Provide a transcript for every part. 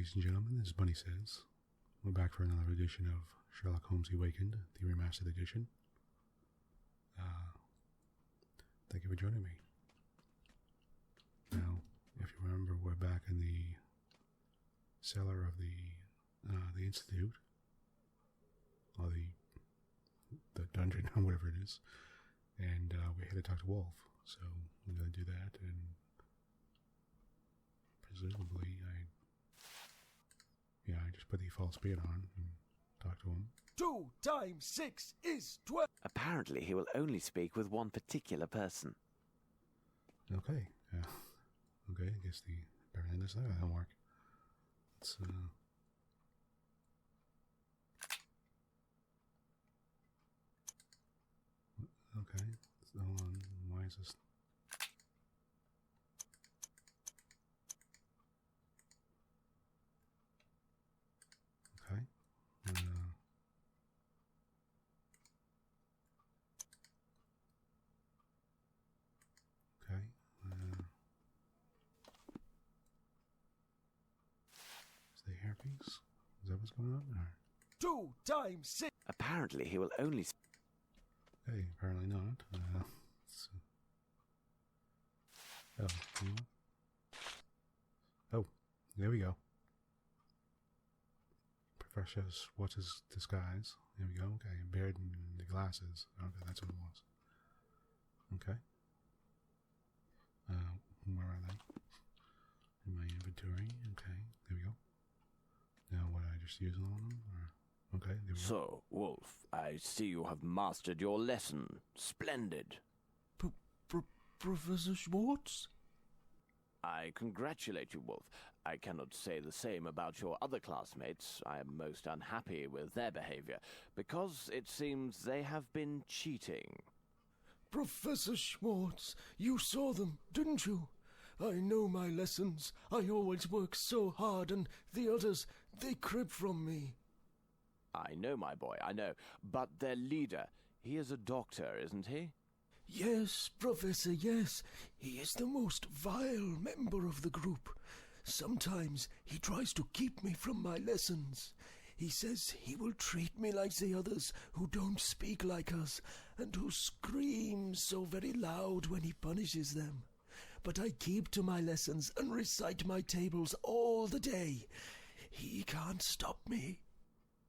ladies and gentlemen, this is Bunnysays. We're back for another edition of Sherlock Holmes Awakened, the Remastered edition. Thank you for joining me. Now, if you remember, we're back in the cellar of the Institute, or the dungeon, or whatever it is, and we had to talk to Wolf, so we're going to do that, and presumably I just put the false beard on and talk to him. 2 times 6 is 12. Apparently he will only speak with one particular person. Okay. Okay, I guess apparently that's not gonna work. Let's okay. Hold on, why is this? Okay. Okay. Is the hairpiece? Is that what's going on? Or? 2 times 6. Apparently he will only... Okay, apparently not. Oh, there we go. Professor What's-His Disguise. There we go. Okay, beard and the glasses. Okay, that's what it was. Okay. Where are they? In my inventory. Okay, there we go. Now, what, I just use on them? Or, okay, there we go. So, Wolf, I see you have mastered your lesson. Splendid. Professor Schwartz? I congratulate you, Wolf. I cannot say the same about your other classmates. I am most unhappy with their behavior, because it seems they have been cheating. Professor Schwartz, you saw them, didn't you? I know my lessons. I always work so hard, and the others, they crib from me. I know, my boy, I know. But their leader, he is a doctor, isn't he? Yes, Professor, yes. He is the most vile member of the group. Sometimes he tries to keep me from my lessons. He says he will treat me like the others who don't speak like us and who scream so very loud when he punishes them. But I keep to my lessons and recite my tables all the day. He can't stop me.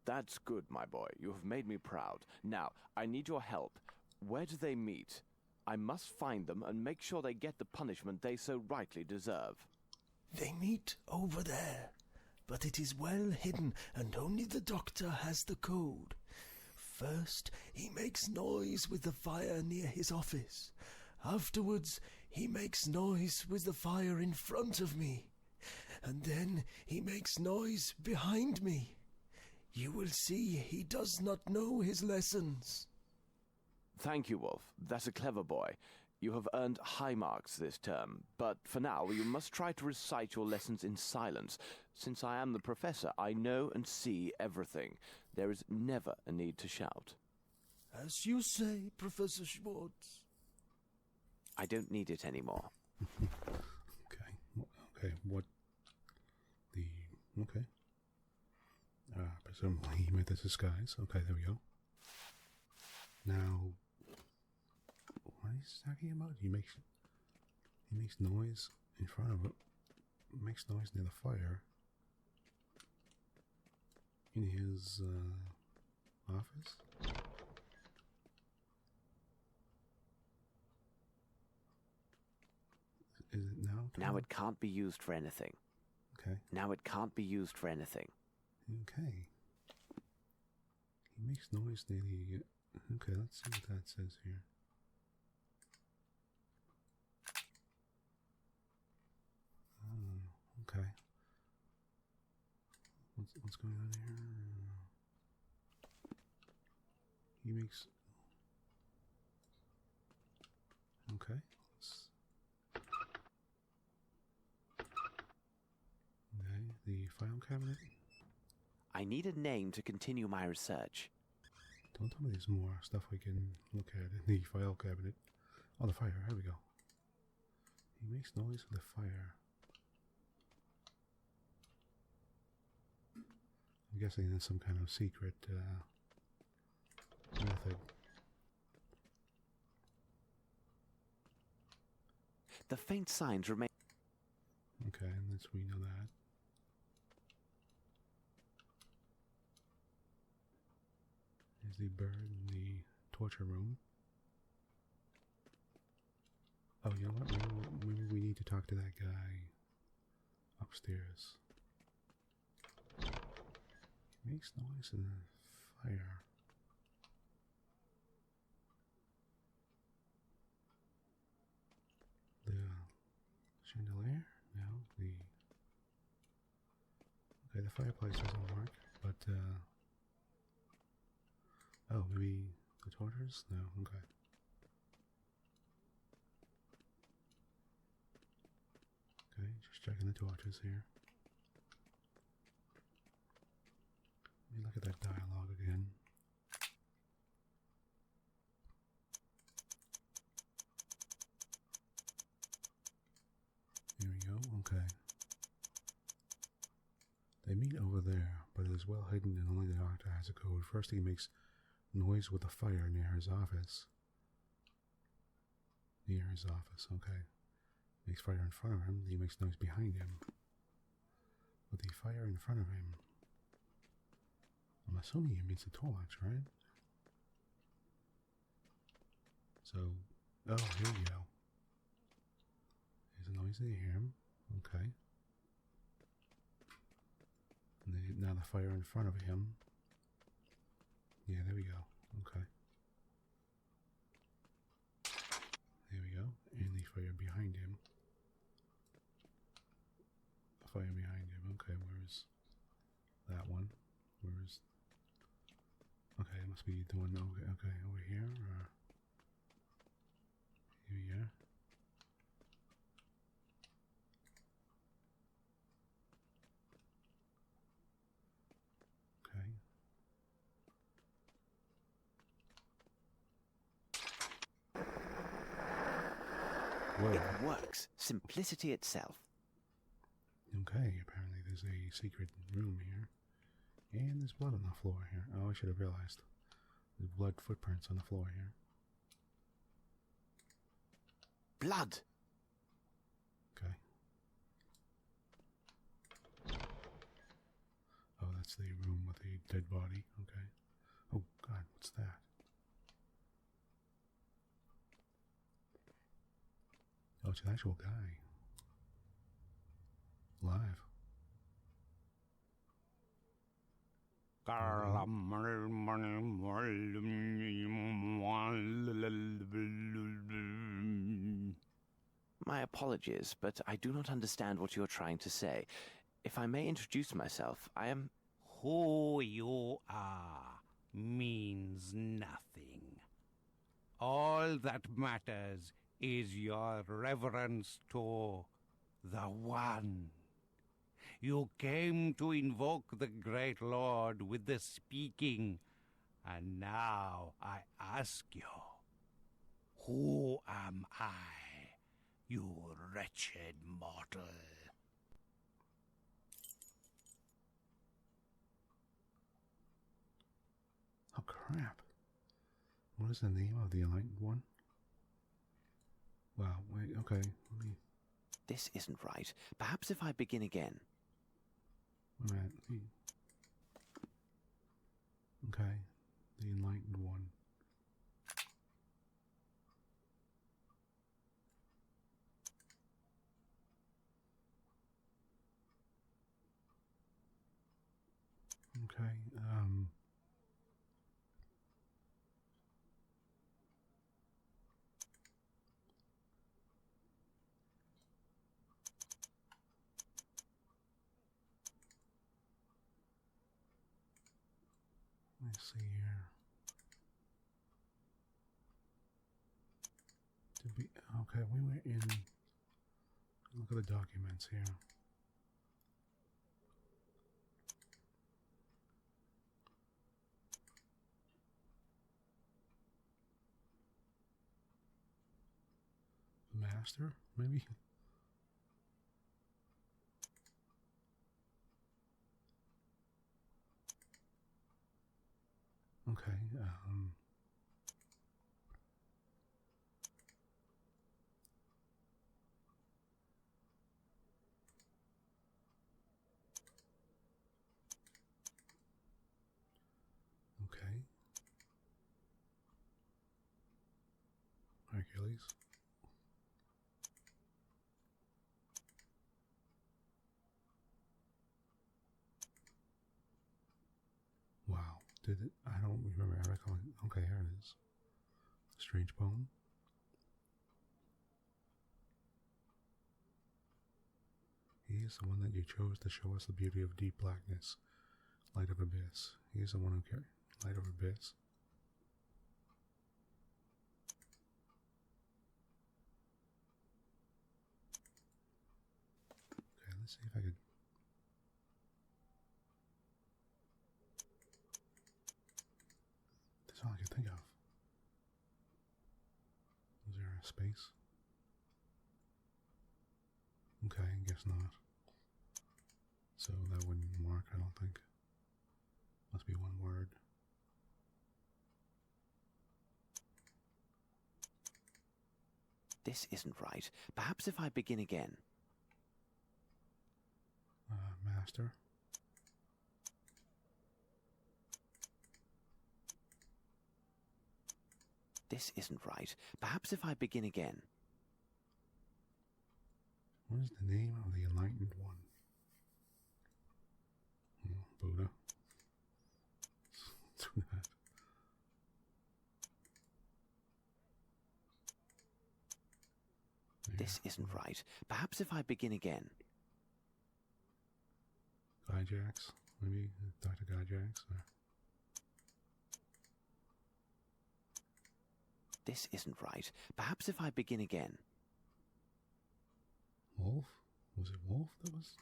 That's good, my boy. You have made me proud. Now, I need your help. Where do they meet? I must find them and make sure they get the punishment they so rightly deserve. They meet over there, but it is well hidden and only the doctor has the code. First, he makes noise with the fire near his office. Afterwards, he makes noise with the fire in front of me. And then he makes noise behind me. You will see he does not know his lessons. Thank you, Wolf. That's a clever boy. You have earned high marks this term, but for now you must try to recite your lessons in silence. Since I am the professor, I know and see everything. There is never a need to shout. As you say, Professor Schwartz. I don't need it anymore. Okay. Okay, what... Okay. Presumably he made the disguise. Okay, there we go. Now... What is he talking about? He makes noise in front of it. Makes noise near the fire. In his office. Is it now? Now it can't be used for anything. Okay. Now it can't be used for anything. Okay. He makes noise near the... Okay, let's see what that says here. Oh, okay. What's going on here? He makes... Okay. Okay, the file cabinet. I need a name to continue my research. Don't tell me there's more stuff we can look at in the file cabinet. Oh, the fire. Here we go. He makes noise with the fire. I'm guessing that's some kind of secret method. The faint signs remain. Okay, we know that. Here's the bird in the torture room. Oh, you know what? Maybe we need to talk to that guy upstairs. He makes noise in the fire. The chandelier? No. Okay, the fireplace doesn't work, but oh, maybe the torches? No, okay. Okay, just checking the torches here. Let me look at that dialogue again. Here we go, okay. They meet over there, but it is well hidden and only the doctor has a code. First he makes noise with a fire near his office. Near his office, okay. Makes fire in front of him, he makes noise behind him. With the fire in front of him. I'm assuming he means the torch, right? So, oh, here we go. There's a noise, they hear him. Okay. And now the fire in front of him. Yeah, there we go. Okay. There we go. And the fire behind him. Fire behind him. Okay, where's that one? Where's... Okay, it must be the one okay, over here. Here. Okay. Whoa. It works. Simplicity itself. Okay, apparently there's a secret room here. And there's blood on the floor here. Oh, I should have realized. There's blood footprints on the floor here. Blood! Okay. Oh, that's the room with the dead body. Okay. Oh, God, what's that? Oh, it's an actual guy. Live. My apologies, but I do not understand what you're trying to say. If I may introduce myself, I am... Who you are means nothing. All that matters is your reverence to the One. You came to invoke the great Lord with the speaking, and now I ask you, who am I, you wretched mortal? Oh, crap. What is the name of the Enlightened One? Wow, wait, okay. Let me... This isn't right. Perhaps if I begin again. Wait a minute. Okay, the Enlightened One. Okay, let's see here. Okay, we were in... Look at the documents here. Master, maybe? Okay. Okay. Hercules. Wow. Did it? I don't remember ever calling. Okay, here it is. Strange Bone. He is the one that you chose to show us the beauty of deep blackness, light of abyss. He is the one who carried light of abyss. Okay, let's see if I could. That's all I could think of. Is there a space? Okay, I guess not. So that wouldn't work, I don't think. Must be one word. This isn't right. Perhaps if I begin again. Master. This isn't right. Perhaps if I begin again. What is the name of the enlightened one? Buddha. Let's do that. This isn't right. Perhaps if I begin again. Gyjax, maybe Dr. Gyjax. Or... This isn't right. Perhaps if I begin again. Wolf? Was it Wolf that was?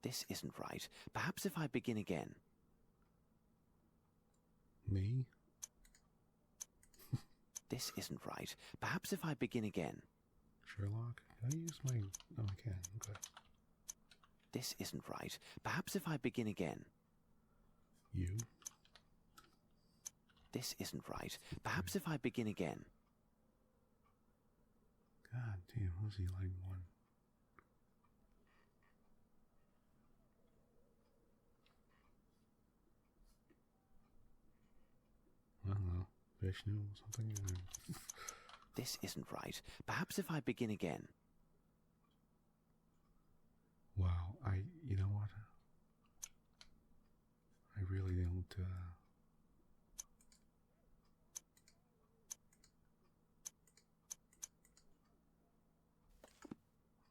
This isn't right. Perhaps if I begin again. Me? This isn't right. Perhaps if I begin again. Sherlock? Can I use my... Oh, I can. Okay. This isn't right. Perhaps if I begin again. You? This isn't right. Perhaps if I begin again. God damn, who's the enlightened one? I don't know. Vishnu or something? This isn't right. Perhaps if I begin again. Wow, you know what? I really don't,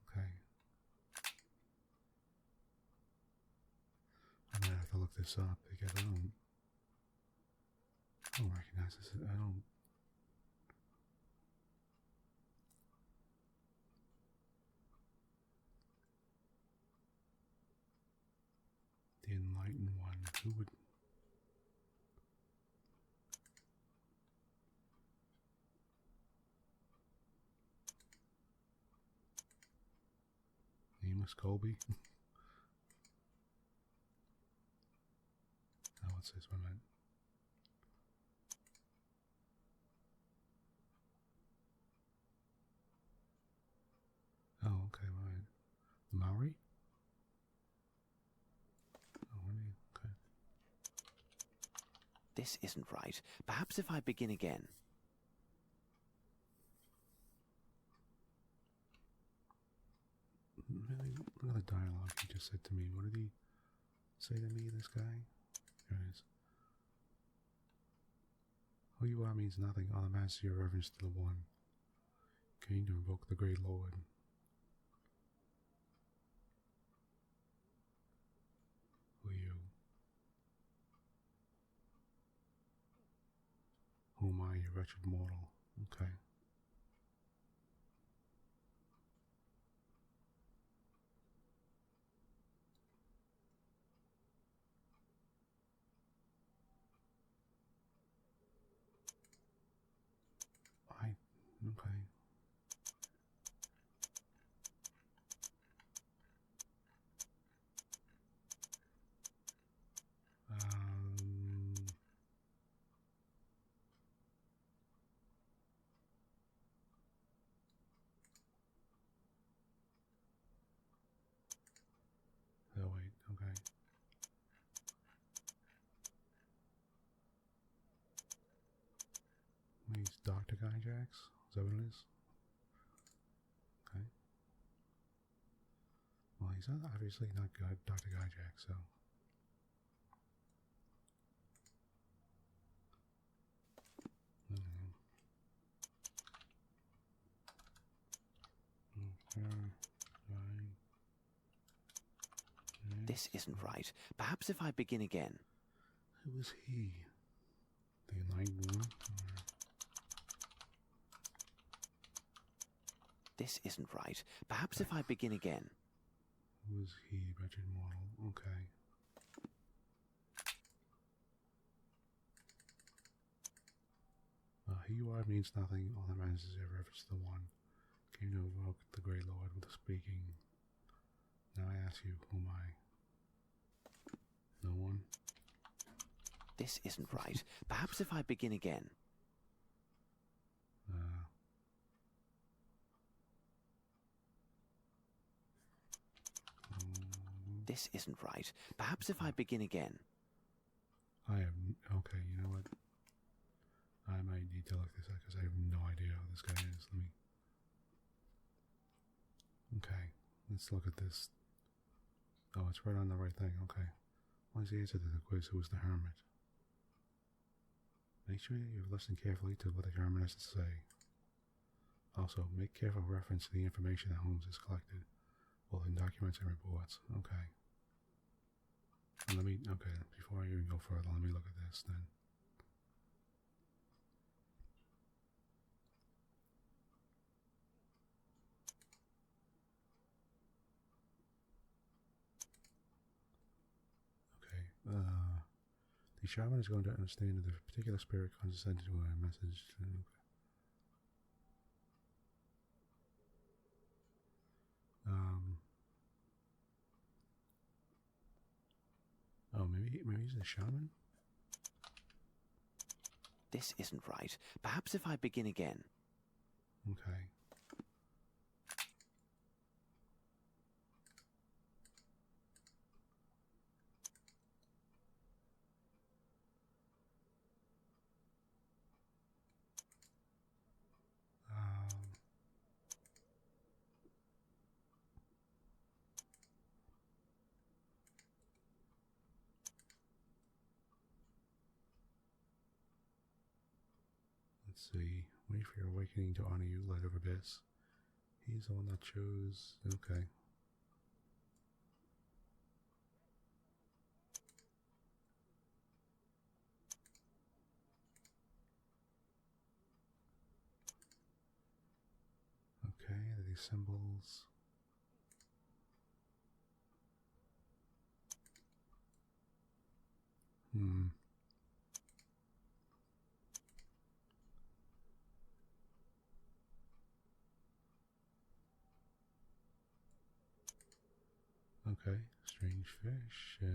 okay. I'm gonna have to look this up because I don't recognize this. I don't. The enlightened one. Who would? Amos Colby. Now what's this one? Oh, okay, right. The Maori? Oh, okay. This isn't right. Perhaps if I begin again. Really, look at the dialogue he just said to me. What did he say to me, this guy? There it is. Who you are means nothing. All that matters is your reverence to the one. Came to invoke the great Lord. Who are you? Who am I, you wretched mortal? Okay. Okay. Dr. Gyjax? Is that what it is? Okay. Well, he's not, obviously not good, Dr. Gyjax, so. This isn't right. Perhaps if I begin again. Who is he? The enlightened one? This isn't right. Perhaps if I begin again. Who is he? Wretched mortal. Okay. He you are means nothing. All that matters is your reference to the one. Came to evoke the great lord with speaking. Now I ask you, who am I? No one? This isn't right. Perhaps if I begin again. This isn't right. Perhaps if I begin again. I have... Okay, you know what? I might need to look this up because I have no idea who this guy is. Let me... Okay, let's look at this. Oh, it's right on the right thing. Okay. What is the answer to the quiz? Who is the hermit? Make sure you listen carefully to what the hermit has to say. Also, make careful reference to the information that Holmes has collected, both in documents and reports. Okay. And okay, before I even go further, let me look at this then. The shaman is going to understand that the particular spirit condescended to a message. Oh, maybe he's a shaman? This isn't right. Perhaps if I begin again. Okay. Let's see. Wait for your awakening to honor you, light of abyss. He's the one that chose. Okay. Okay, these symbols. Okay, strange fish. Okay.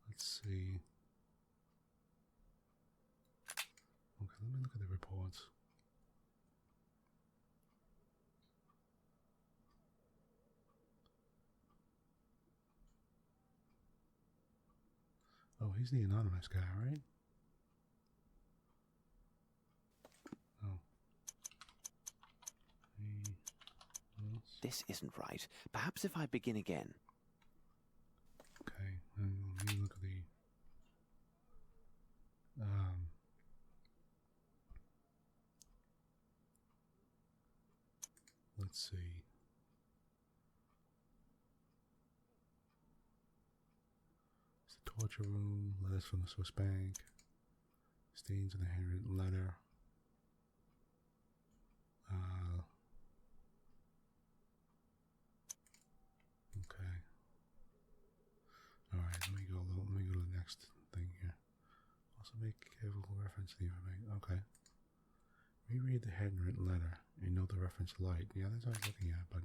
Let's see. Okay, let me look at the reports. Oh, he's the anonymous guy, right? Oh. This isn't right. Perhaps if I begin again. Okay, and let me look at the... let's see. It's the torture room, letters from the Swiss bank, stains in the handwritten letter. Okay. All right, let me go to the next thing here. Also make careful reference to the information. Okay. Reread the handwritten letter and note the reference to light. Yeah, that's what I was looking at, but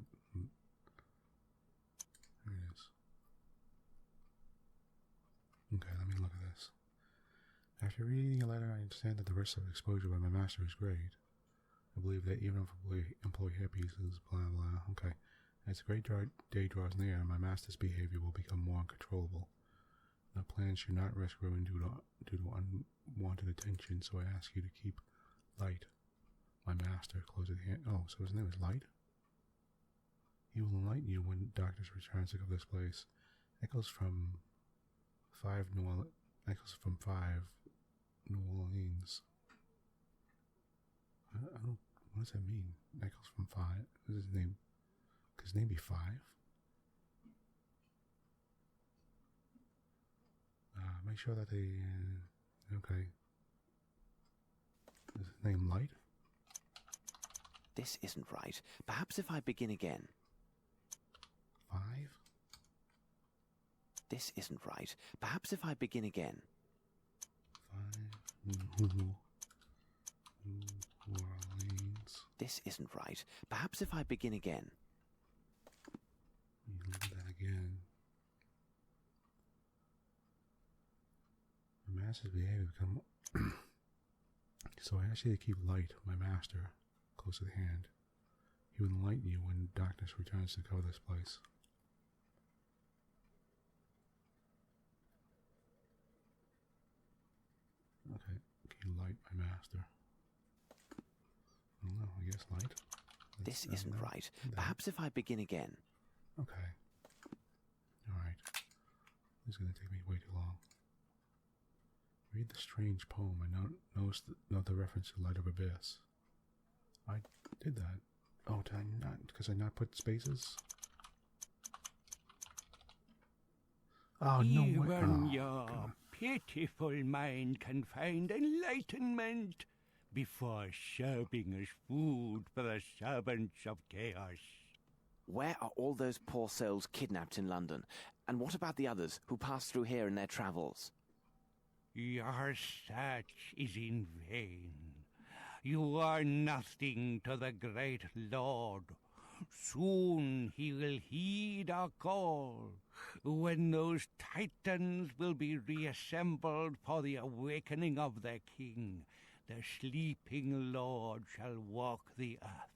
there it is. Okay, let me look at this. After reading your letter, I understand that the risk of exposure by my master is great. I believe that even if employee hairpiece is blah blah. Okay. As the great day draws near, my master's behavior will become more uncontrollable. The plan should not risk ruin due to unwanted attention, so I ask you to keep Light, my master, close at hand. Oh, so his name is Light? He will enlighten you when darkness returns to cover this place. Echoes from 5 New Orleans. I don't. What does that mean? Echoes from 5. What is his name? Could his name be 5? Make sure that they. Okay. Is his name Light? This isn't right. Perhaps if I begin again. 5? This isn't right. Perhaps if I begin again. 5 New Orleans. This isn't right. Perhaps if I begin again. Look at that again. My master's behavior become. So I ask you to keep Light, my master, close at hand. He will enlighten you when darkness returns to cover this place. Okay, keep Light, my master. I don't know, I guess Light. This isn't right. Perhaps if I begin again. Okay. Alright. This is going to take me way too long. Read the strange poem and note the reference to Light of Abyss. I did that. Oh, did I not? Because I not put spaces? Oh, no way. Even Oh, your God. pitiful mind can find enlightenment before serving as food for the servants of chaos. Where are all those poor souls kidnapped in London? And what about the others who passed through here in their travels? Your search is in vain. You are nothing to the great Lord. Soon he will heed our call, when those titans will be reassembled for the awakening of their king. The sleeping Lord shall walk the earth.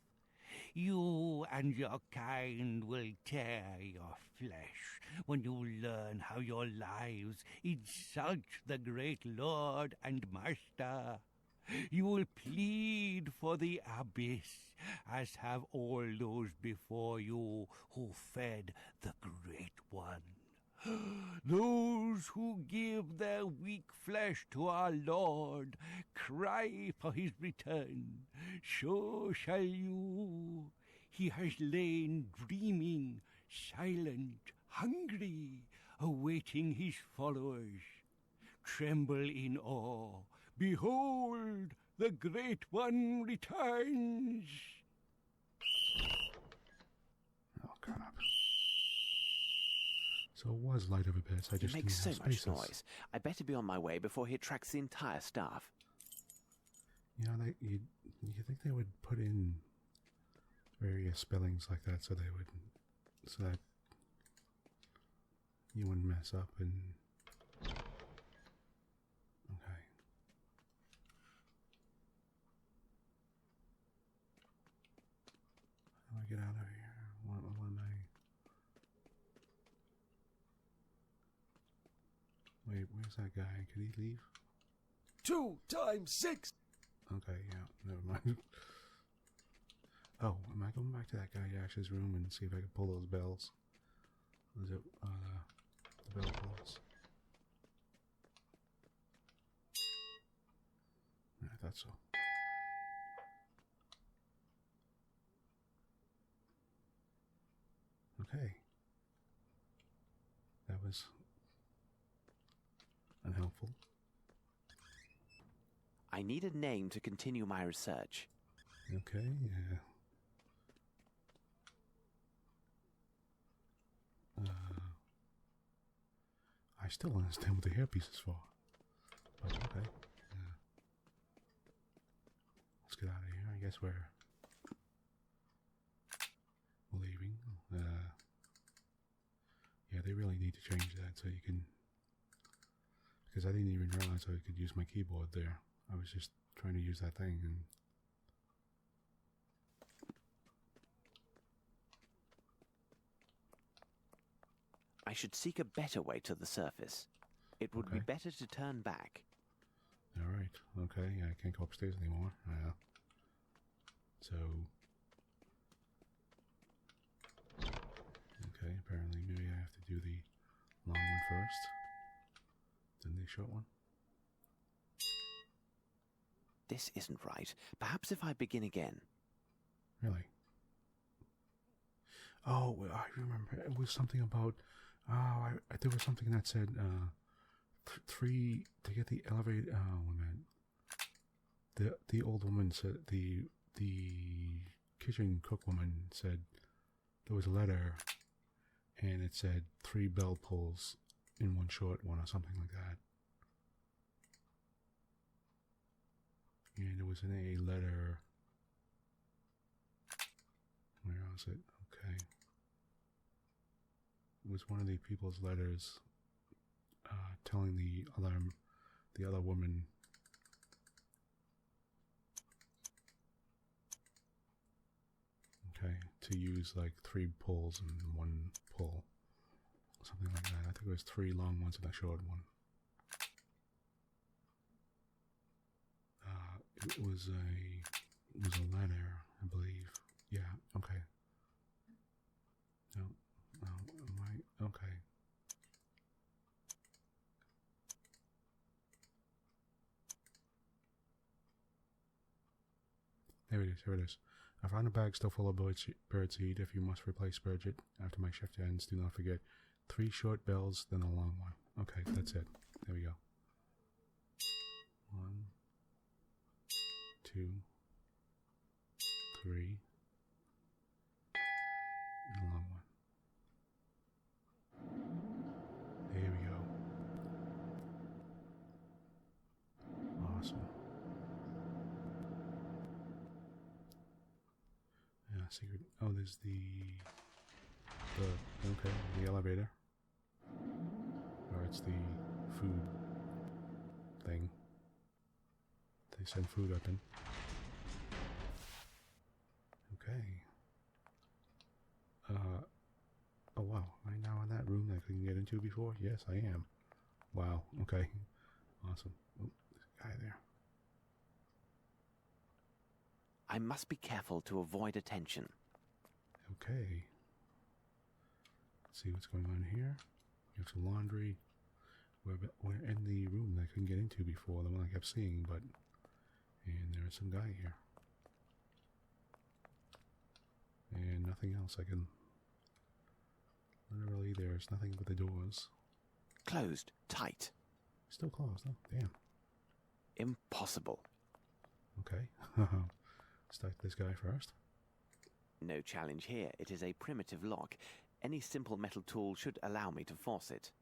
You and your kind will tear your flesh when you learn how your lives insult the great Lord and Master. You will plead for the abyss, as have all those before you who fed the Great One. Those who give their weak flesh to our Lord cry for his return. So shall you. He has lain dreaming, silent, hungry, awaiting his followers. Tremble in awe. Behold, the Great One returns. Oh, crap. So it was Light of Abyss. I He just makes so didn't have much spaces. noise. I better be on my way before he attracts the entire staff. You know, you think they would put in various spellings like that so that you wouldn't mess up and. Okay. How do I get out of here? What am I? Wait, where's that guy? Can he leave? 2 times 6. Okay, yeah, never mind. Oh, am I going back to that guy Yash's room and see if I can pull those bells? Was it, the bell pulls? I thought so. Okay. That was unhelpful. I need a name to continue my research. Okay, yeah. I still don't understand what the hairpiece is for. But okay. Yeah. Let's get out of here. I guess we're leaving. Yeah, they really need to change that so you can. because I didn't even realize I could use my keyboard there. I was just trying to use that thing, and I should seek a better way to the surface. It would be better to turn back. All right. Okay. Yeah, I can't go upstairs anymore. So. Okay. Apparently, maybe I have to do the long one first, then the short one. This isn't right. Perhaps if I begin again. Really? Oh, well, I remember. It was something about. There was something that said 3 to get the elevator. Oh, wait a minute. The old woman said the kitchen cook woman said there was a letter, and it said 3 bell pulls in one short one or something like that. And it was in a letter. Where was it? Okay. It was one of the people's letters telling the other woman to use like 3 pulls and 1 pull, something like that. I think it was 3 long ones and a short one. It was a letter, I believe. Yeah. Okay. No. Okay. There it is. I found a bag still full of birdseed. If you must replace Burgett after my shift ends, do not forget 3 short bells, then a long one. Okay, that's it. There we go. 1, 2, 3, and a long one. There we go. Awesome. Yeah, secret. Oh, there's the elevator. Or it's the food thing. They send food up in. Okay. Oh wow, am I now in that room that I couldn't get into before? Yes, I am. Wow, okay. Awesome. Oh, there's a guy there. I must be careful to avoid attention. Okay. Let's see what's going on here. You have some laundry. We're in the room that I couldn't get into before, the one I kept seeing, but... And there's some guy here. And nothing else I can... Literally, there's nothing but the doors. Closed. Tight. Still closed, huh? Damn. Impossible. Okay. Start this guy first. No challenge here. It is a primitive lock. Any simple metal tool should allow me to force it.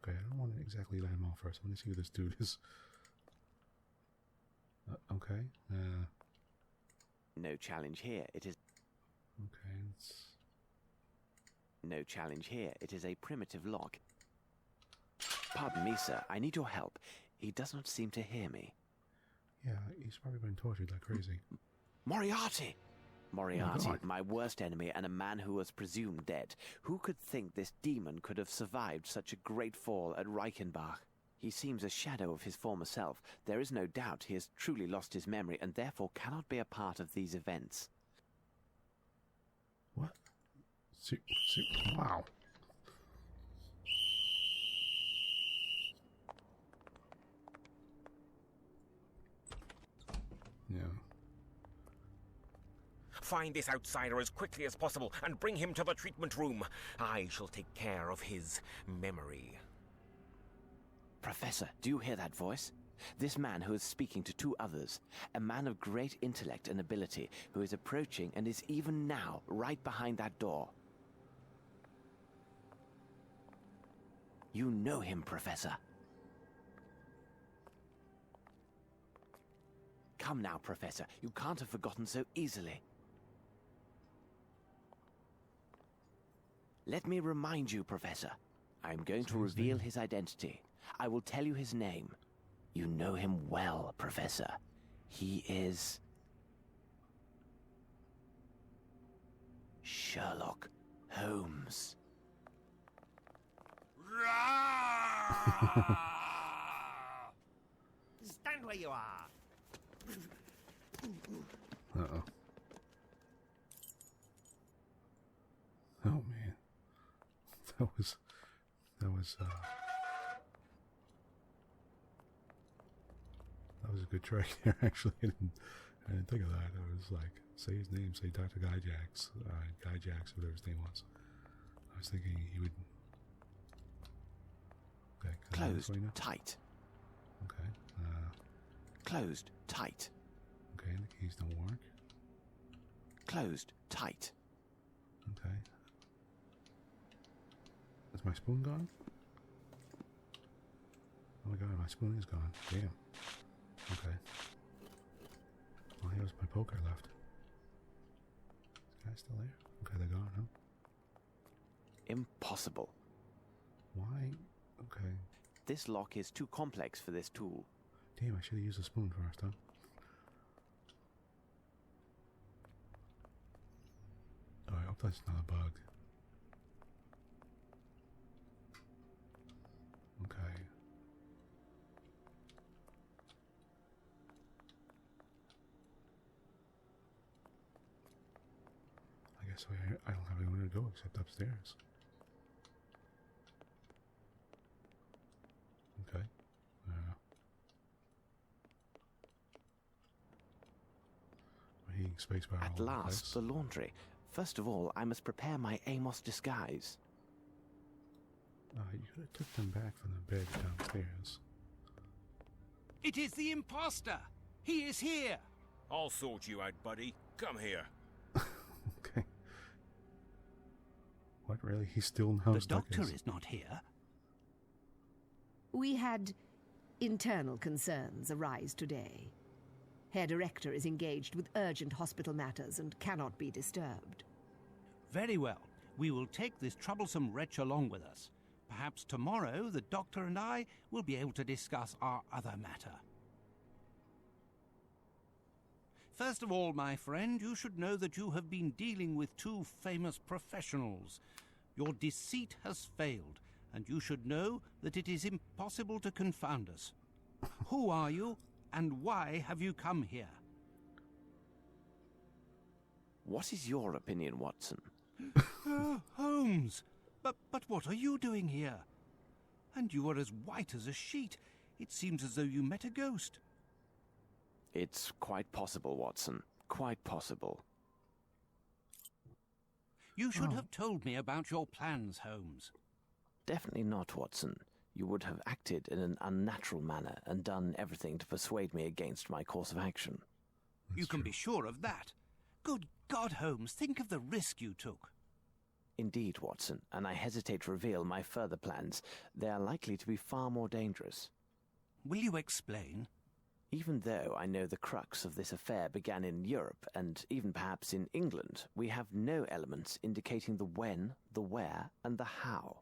Okay, I don't want to exactly let him off first. I want to see who this dude is. Okay. No challenge here. It is... Okay, it's... No challenge here. It is a primitive lock. Pardon me, sir. I need your help. He does not seem to hear me. Yeah, he's probably been tortured like crazy. Moriarty! Moriarty, Oh, my worst enemy and a man who was presumed dead. Who could think this demon could have survived such a great fall at Reichenbach? He seems a shadow of his former self. There is no doubt he has truly lost his memory and therefore cannot be a part of these events. What? Wow. Yeah. Find this outsider as quickly as possible and bring him to the treatment room. I shall take care of his memory. Professor, do you hear that voice? This man who is speaking to 2 others, a man of great intellect and ability, who is approaching and is even now right behind that door. You know him, Professor. Come now, Professor. You can't have forgotten so easily. Let me remind you, Professor. I am going to reveal his identity. I will tell you his name. You know him well, Professor. He is... Sherlock Holmes. Stand where you are. Uh-oh. Oh, man. That was, that was a good trick there, actually. I didn't think of that. I was like, say his name, say Dr. Guy Jacks, whatever his name was. I was thinking he would... Okay, closed tight. Okay. Closed tight. Okay, the keys don't work. Closed tight. Okay. Is my spoon gone? Oh my god, my spoon is gone. Damn. Okay. Well, here's my poker left. Is the guy still there? Okay, they're gone, huh? Impossible. Why? Okay. This lock is too complex for this tool. Damn, I should have used a spoon first, huh? Oh, I hope that's not a bug. Okay. I guess I don't have anywhere to go except upstairs. Okay. Heating space bar. At last, the laundry. First of all, I must prepare my Amos disguise. You could have took them back from the bed downstairs. It is the imposter! He is here! I'll sort you out, buddy. Come here. Okay. What, really? He still knows The doctor is not here. We had internal concerns arise today. Herr Director is engaged with urgent hospital matters and cannot be disturbed. Very well. We will take this troublesome wretch along with us. Perhaps tomorrow the doctor and I will be able to discuss our other matter. First of all, my friend, you should know that you have been dealing with two famous professionals. Your deceit has failed, and you should know that it is impossible to confound us. Who are you, and why have you come here? What is your opinion, Watson? Holmes! But what are you doing here? And you are as white as a sheet. It seems as though you met a ghost. It's quite possible, Watson. Quite possible. You should have told me about your plans, Holmes. Definitely not, Watson. You would have acted in an unnatural manner and done everything to persuade me against my course of action. You can be sure of that. Good God, Holmes, think of the risk you took. Indeed, Watson, and I hesitate to reveal my further plans. They are likely to be far more dangerous. Will you explain? Even though I know the crux of this affair began in Europe and even perhaps in England, we have no elements indicating the when, the where, and the how.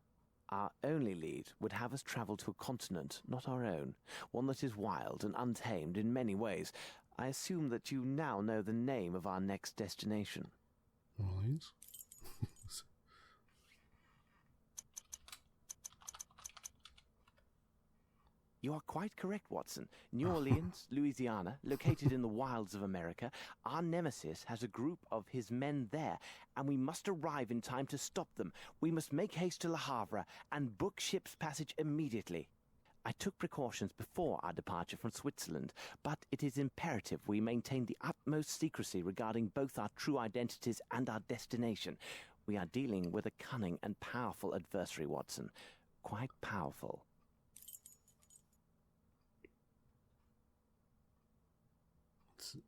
Our only lead would have us travel to a continent not our own, one that is wild and untamed in many ways. I assume that you now know the name of our next destination. Orleans? You are quite correct, Watson. New Orleans, Louisiana, located in the wilds of America. Our nemesis has a group of his men there, and we must arrive in time to stop them. We must make haste to Le Havre and book ship's passage immediately. I took precautions before our departure from Switzerland, but it is imperative we maintain the utmost secrecy regarding both our true identities and our destination. We are dealing with a cunning and powerful adversary, Watson. Quite powerful.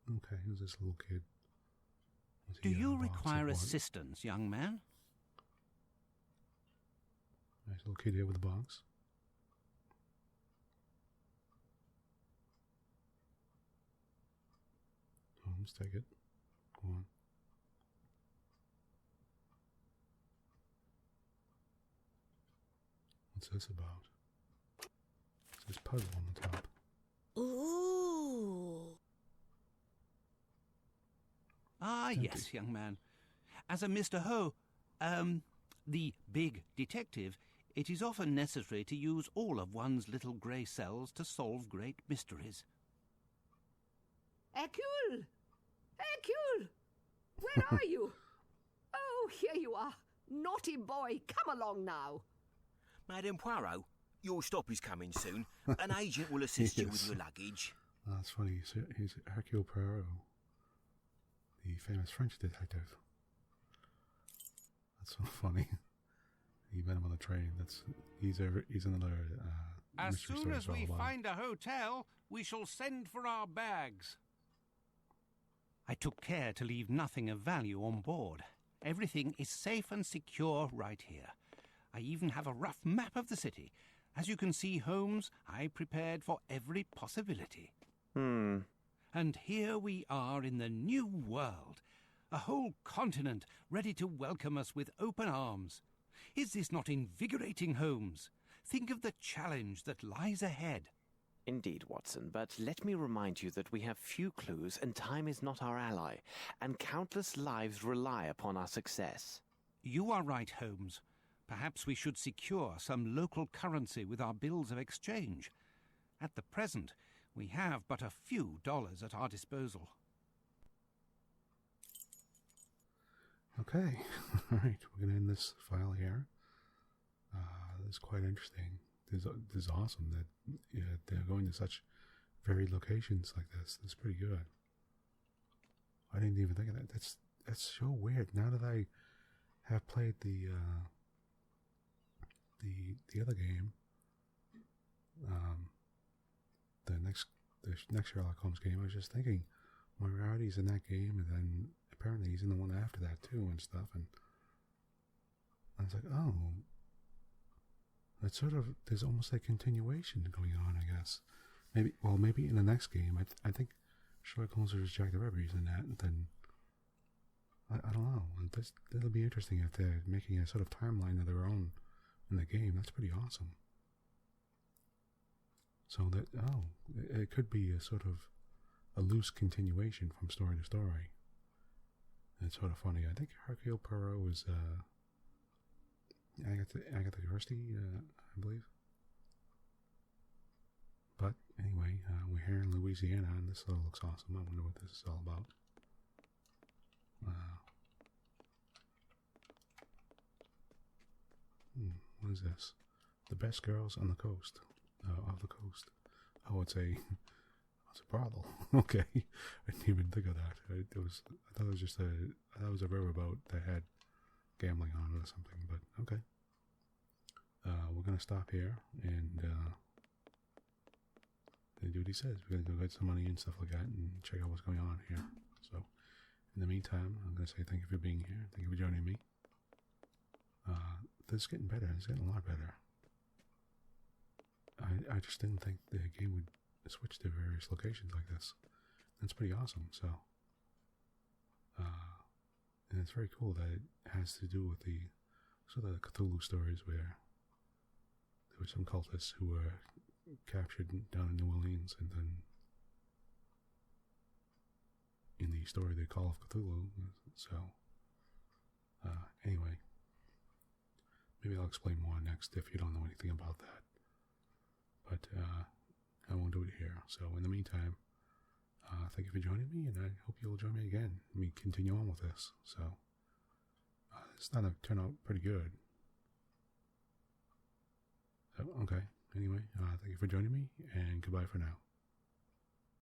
Okay, who's this little kid? Do you require assistance, young man? Nice little kid here with a box. Holmes, take it. Go on. What's this about? this puzzle on the top. Ooh. Ah, yes, young man. As a Mr. Ho, the big detective, it is often necessary to use all of one's little grey cells to solve great mysteries. Hercule! Hercule! Where are you? Oh, here you are. Naughty boy, come along now. Madame Poirot, your stop is coming soon. An agent will assist you with your luggage. Oh, that's funny. He's Hercule Poirot, the famous French detective. That's so funny. You met him on the train. He's another. As mystery soon story as for a we while. find a hotel, we shall send for our bags. I took care to leave nothing of value on board. Everything is safe and secure right here. I even have a rough map of the city. As you can see, Holmes, I prepared for every possibility. And here we are in the new world. A whole continent ready to welcome us with open arms. Is this not invigorating, Holmes? Think of the challenge that lies ahead. Indeed, Watson, but let me remind you that we have few clues and time is not our ally, and countless lives rely upon our success. You are right, Holmes. Perhaps we should secure some local currency with our bills of exchange. At the present, we have but a few dollars at our disposal. Okay, all right. We're gonna end this file here. This is quite interesting. This is awesome that they're going to such varied locations like this. That's pretty good. I didn't even think of that. That's so weird. Now that I have played the other game, the next Sherlock Holmes game, I was just thinking Moriarty's in that game, and then apparently he's in the one after that too and stuff. And I was like, oh. It's sort of, there's almost a continuation going on, I guess. Maybe in the next game, I think Sherlock Holmes versus Jack the Ripper's in that, and then, I don't know. It'll be interesting if they're making a sort of timeline of their own in the game. That's pretty awesome. So it could be a sort of a loose continuation from story to story. It's sort of funny. I think Hercule Poirot was, Agatha Christie, I believe. But anyway, we're here in Louisiana, and this all looks awesome. I wonder what this is all about. What is this? The best girls on the coast, of the coast. Oh, it's a brothel. Okay, I didn't even think of that. I thought it was just a riverboat that had gambling on it or something. But okay. We're gonna stop here and do what he says. We're gonna go get some money and stuff like that and check out what's going on here. So, in the meantime, I'm gonna say thank you for being here. Thank you for joining me. This is getting better. It's getting a lot better. I just didn't think the game would switch to various locations like this. That's pretty awesome. So, and it's very cool that it has to do with the sort of the Cthulhu stories where there were some cultists who were captured down in New Orleans, and then in the story they call of Cthulhu. So, anyway, maybe I'll explain more next if you don't know anything about that. But I won't do it here. So in the meantime, thank you for joining me, and I hope you'll join me again. Let me continue on with this. So it's going to turn out pretty good. So, okay. Anyway, thank you for joining me, and goodbye for now.